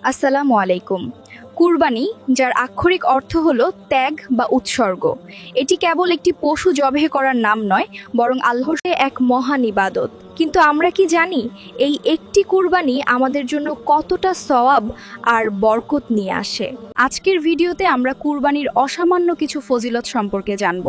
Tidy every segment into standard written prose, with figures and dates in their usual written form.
আসসালামু আলাইকুম। কুরবানি, যার আক্ষরিক অর্থ হলো ত্যাগ বা উৎসর্গ, এটি কেবল একটি পশু জবাই করার নাম নয়, বরং আল্লাহর এক মহান ইবাদত। কিন্তু আমরা কি জানি এই একটি কুরবানি আমাদের জন্য কতটা সওয়াব আর বরকত নিয়ে আসে? আজকের ভিডিওতে আমরা কুরবানির অসামান্য কিছু ফজিলত সম্পর্কে জানব।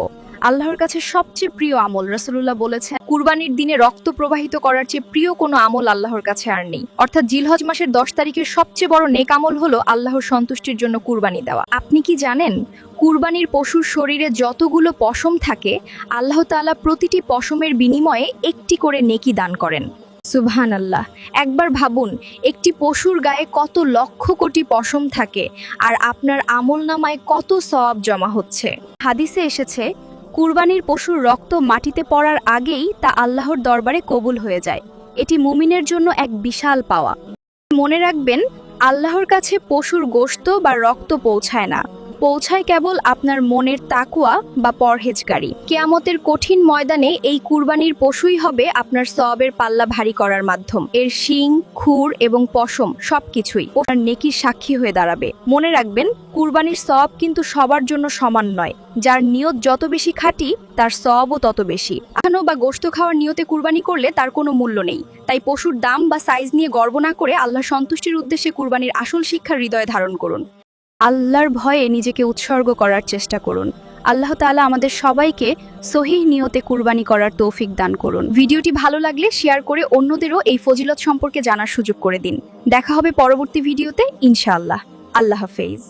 আল্লাহর কাছে সবচেয়ে প্রিয় আমল, রাসূলুল্লাহ বলেছেন, কুরবানির দিনে রক্ত প্রবাহিত করার চেয়ে প্রিয় কোনো আমল আল্লাহর কাছে আর নেই। অর্থাৎ জিলহজ মাসের 10 তারিখের সবচেয়ে বড় নেক আমল হলো আল্লাহর সন্তুষ্টির জন্য কুরবানি দেওয়া। আপনি কি জানেন কুরবানির পশুর শরীরে যতগুলো পশম থাকে, আল্লাহ তাআলা প্রতিটি পশমের বিনিময়ে একটি করে নেকি দান করেন। সুবহানাল্লাহ! একবার ভাবুন, একটি পশুর গায়ে কত লক্ষ কোটি পশম থাকে, আর আপনার আমলনামায় কত সওয়াব জমা হচ্ছে। হাদিসে এসেছে, কুরবানির পশুর রক্ত মাটিতে পড়ার আগেই তা আল্লাহর দরবারে কবুল হয়ে যায়। এটি মুমিনের জন্য এক বিশাল পাওয়া। মনে রাখবেন, আল্লাহর কাছে পশুর গোশত বা রক্ত পৌঁছায় না, পৌঁছায় কেবল আপনার মনের তাকওয়া বা পরহেজগারি। কিয়ামতের কঠিন ময়দানে এই কুরবানির পশুই হবে আপনার সওয়াবের পাল্লা ভারী করার মাধ্যম। এর শিং, খুর এবং পশম সবকিছুই ওনার নেকির সাক্ষী হয়ে দাঁড়াবে। মনে রাখবেন, কুরবানির সওয়াব কিন্তু সবার জন্য সমান নয়। যার নিয়ত যত বেশি খাঁটি, তার সওয়াবও তত বেশি। আখানো বা গোশত খাওয়ার নিয়তে কুরবানি করলে তার কোনো মূল্য নেই। তাই পশুর দাম বা সাইজ নিয়ে গর্ব না করে আল্লাহ সন্তুষ্টির উদ্দেশ্যে কুরবানির আসল শিক্ষা হৃদয়ে ধারণ করুন। আল্লাহর ভয়ে নিজেকে উৎসর্গ করার চেষ্টা করুন। আল্লাহ তাআলা আমাদের সবাইকে সহিহ নিয়তে কুরবানি করার তৌফিক দান করুন। ভিডিওটি ভালো লাগলে শেয়ার করে অন্যদেরও এই ফজিলত সম্পর্কে জানার সুযোগ করে দিন। দেখা হবে পরবর্তী ভিডিওতে ইনশাআল্লাহ। আল্লাহ হাফেজ।